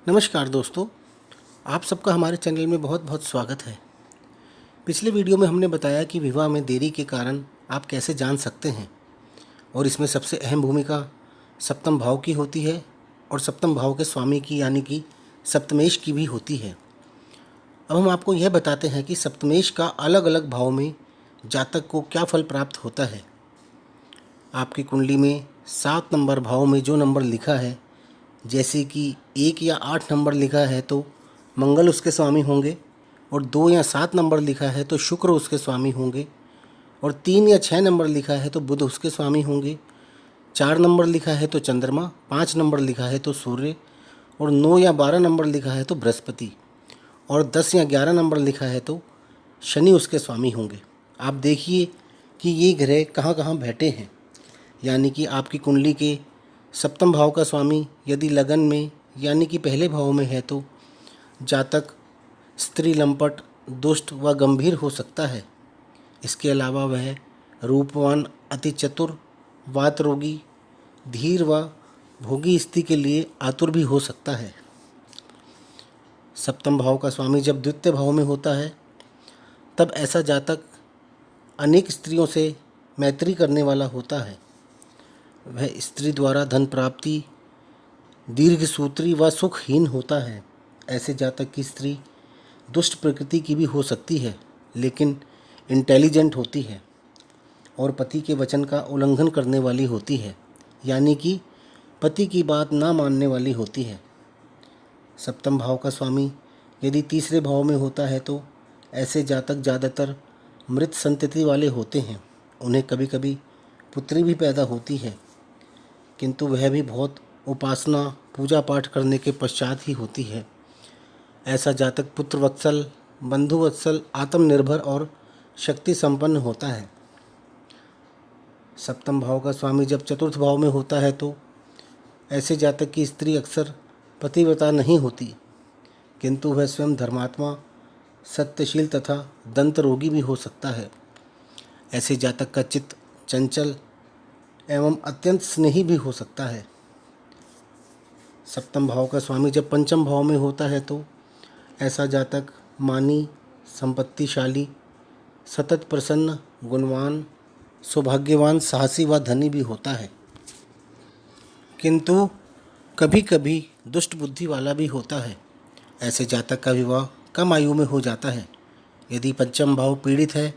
नमस्कार दोस्तों, आप सबका हमारे चैनल में बहुत बहुत स्वागत है। पिछले वीडियो में हमने बताया कि विवाह में देरी के कारण आप कैसे जान सकते हैं और इसमें सबसे अहम भूमिका सप्तम भाव की होती है और सप्तम भाव के स्वामी की यानी कि सप्तमेश की भी होती है। अब हम आपको यह बताते हैं कि सप्तमेश का अलग अलग भाव में जातक को क्या फल प्राप्त होता है। आपकी कुंडली में 7 नंबर भाव में जो नंबर लिखा है, जैसे कि 1 या 8 नंबर लिखा है तो मंगल उसके स्वामी होंगे, और 2 या 7 नंबर लिखा है तो शुक्र उसके स्वामी होंगे, और 3 या 6 नंबर लिखा है तो बुध उसके स्वामी होंगे, 4 नंबर लिखा है तो चंद्रमा, 5 नंबर लिखा है तो सूर्य, और 9 या 12 नंबर लिखा है तो बृहस्पति, और 10 या 11 नंबर लिखा है तो शनि उसके स्वामी होंगे। आप देखिए कि ये ग्रह कहाँ कहाँ बैठे हैं। यानी कि आपकी कुंडली के सप्तम भाव का स्वामी यदि लगन में यानी कि पहले भाव में है तो जातक स्त्री लंपट, दुष्ट व गंभीर हो सकता है। इसके अलावा वह रूपवान, अति चतुर, वात रोगी, धीर व भोगी स्त्री के लिए आतुर भी हो सकता है। सप्तम भाव का स्वामी जब द्वितीय भाव में होता है तब ऐसा जातक अनेक स्त्रियों से मैत्री करने वाला होता है। वह स्त्री द्वारा धन प्राप्ति, दीर्घसूत्री व सुखहीन होता है। ऐसे जातक की स्त्री दुष्ट प्रकृति की भी हो सकती है, लेकिन इंटेलिजेंट होती है और पति के वचन का उल्लंघन करने वाली होती है, यानी कि पति की बात ना मानने वाली होती है। सप्तम भाव का स्वामी यदि तीसरे भाव में होता है तो ऐसे जातक ज़्यादातर मृत संतति वाले होते हैं। उन्हें कभी कभी पुत्री भी पैदा होती है, किंतु वह भी बहुत उपासना पूजा पाठ करने के पश्चात ही होती है। ऐसा जातक पुत्र वत्सल, बंधु वत्सल, आत्मनिर्भर और शक्ति संपन्न होता है। सप्तम भाव का स्वामी जब चतुर्थ भाव में होता है तो ऐसे जातक की स्त्री अक्सर पतिव्रता नहीं होती, किंतु वह स्वयं धर्मात्मा, सत्यशील तथा दंत रोगी भी हो सकता है। ऐसे जातक का चित्त चंचल एवं अत्यंत स्नेही भी हो सकता है। सप्तम भाव का स्वामी जब पंचम भाव में होता है तो ऐसा जातक मानी, संपत्तिशाली, सतत प्रसन्न, गुणवान, सौभाग्यवान, साहसी व धनी भी होता है, किंतु कभी कभी दुष्ट बुद्धि वाला भी होता है। ऐसे जातक का विवाह कम आयु में हो जाता है। यदि पंचम भाव पीड़ित है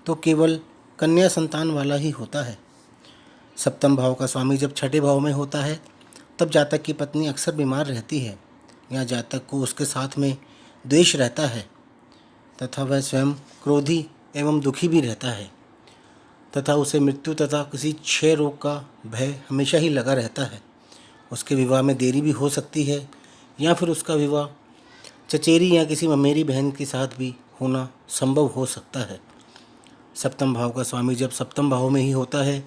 तो केवल कन्या संतान वाला ही होता है। सप्तम भाव का स्वामी जब छठे भाव में होता है तब जातक की पत्नी अक्सर बीमार रहती है या जातक को उसके साथ में द्वेष रहता है तथा वह स्वयं क्रोधी एवं दुखी भी रहता है तथा उसे मृत्यु तथा किसी क्षय रोग का भय हमेशा ही लगा रहता है। उसके विवाह में देरी भी हो सकती है या फिर उसका विवाह चचेरी या किसी ममेरी बहन के साथ भी होना संभव हो सकता है। सप्तम भाव का स्वामी जब सप्तम भाव में ही होता है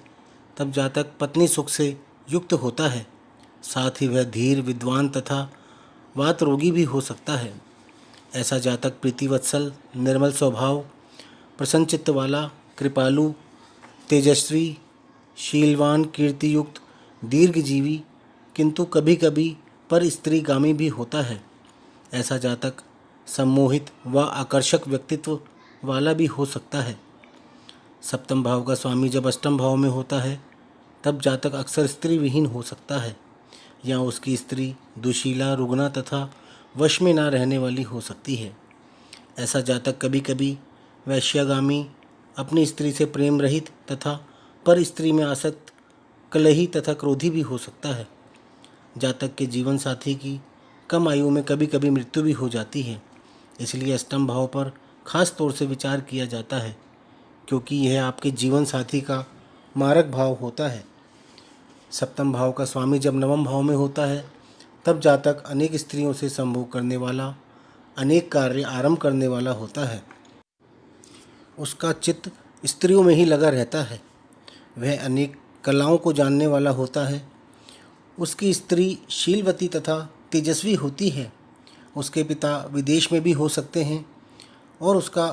तब जातक पत्नी सुख से युक्त होता है। साथ ही वह धीर, विद्वान तथा वात रोगी भी हो सकता है। ऐसा जातक प्रीतिवत्सल, निर्मल स्वभाव, प्रसन्न चित्त वाला, कृपालु, तेजस्वी, शीलवान, कीर्तियुक्त, दीर्घजीवी, किंतु कभी कभी पर स्त्रीगामी भी होता है। ऐसा जातक सम्मोहित व आकर्षक व्यक्तित्व वाला भी हो सकता है। सप्तम भाव का स्वामी जब अष्टम भाव में होता है तब जातक अक्सर स्त्री विहीन हो सकता है या उसकी स्त्री दुशीला, रुग्ना तथा वश में ना रहने वाली हो सकती है। ऐसा जातक कभी कभी वैश्यागामी, अपनी स्त्री से प्रेम रहित तथा पर स्त्री में आसक्त, कलही तथा क्रोधी भी हो सकता है। जातक के जीवन साथी की कम आयु में कभी कभी मृत्यु भी हो जाती है। इसलिए अष्टम भाव पर खास तौर से विचार किया जाता है, क्योंकि यह आपके जीवन साथी का मारक भाव होता है। सप्तम भाव का स्वामी जब नवम भाव में होता है तब जातक अनेक स्त्रियों से संभोग करने वाला, अनेक कार्य आरंभ करने वाला होता है। उसका चित्त स्त्रियों में ही लगा रहता है। वह अनेक कलाओं को जानने वाला होता है। उसकी स्त्री शीलवती तथा तेजस्वी होती है। उसके पिता विदेश में भी हो सकते हैं और उसका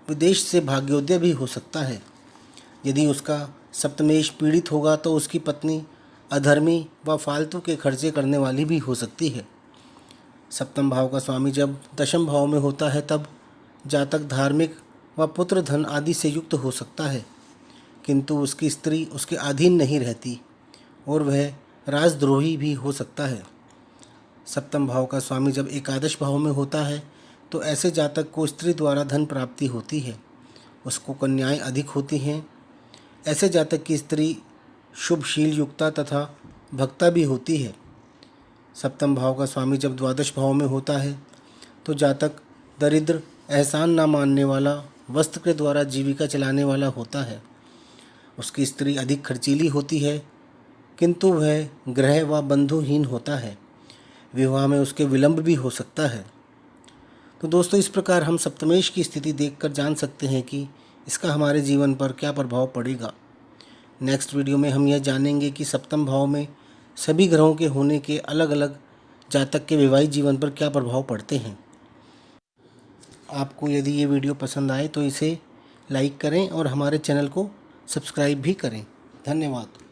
विदेश से भाग्योदय भी हो सकता है। यदि उसका सप्तमेश पीड़ित होगा तो उसकी पत्नी अधर्मी व फालतू के खर्चे करने वाली भी हो सकती है। सप्तम भाव का स्वामी जब दशम भाव में होता है तब जातक धार्मिक व पुत्र धन आदि से युक्त हो सकता है, किंतु उसकी स्त्री उसके अधीन नहीं रहती और वह राजद्रोही भी हो सकता है। सप्तम भाव का स्वामी जब एकादश भाव में होता है तो ऐसे जातक को स्त्री द्वारा धन प्राप्ति होती है, उसको कन्याएं अधिक होती हैं। ऐसे जातक की स्त्री शुभशील युक्ता तथा भक्ता भी होती है। सप्तम भाव का स्वामी जब द्वादश भाव में होता है तो जातक दरिद्र, एहसान ना मानने वाला, वस्त्र के द्वारा जीविका चलाने वाला होता है। उसकी स्त्री अधिक खर्चीली होती है, किंतु वह ग्रह व बंधुहीन होता है। विवाह में उसके विलंब भी हो सकता है। तो दोस्तों, इस प्रकार हम सप्तमेश की स्थिति देखकर जान सकते हैं कि इसका हमारे जीवन पर क्या प्रभाव पड़ेगा। नेक्स्ट वीडियो में हम यह जानेंगे कि सप्तम भाव में सभी ग्रहों के होने के अलग अलग जातक के वैवाहिक जीवन पर क्या प्रभाव पड़ते हैं। आपको यदि ये वीडियो पसंद आए तो इसे लाइक करें और हमारे चैनल को सब्सक्राइब भी करें। धन्यवाद।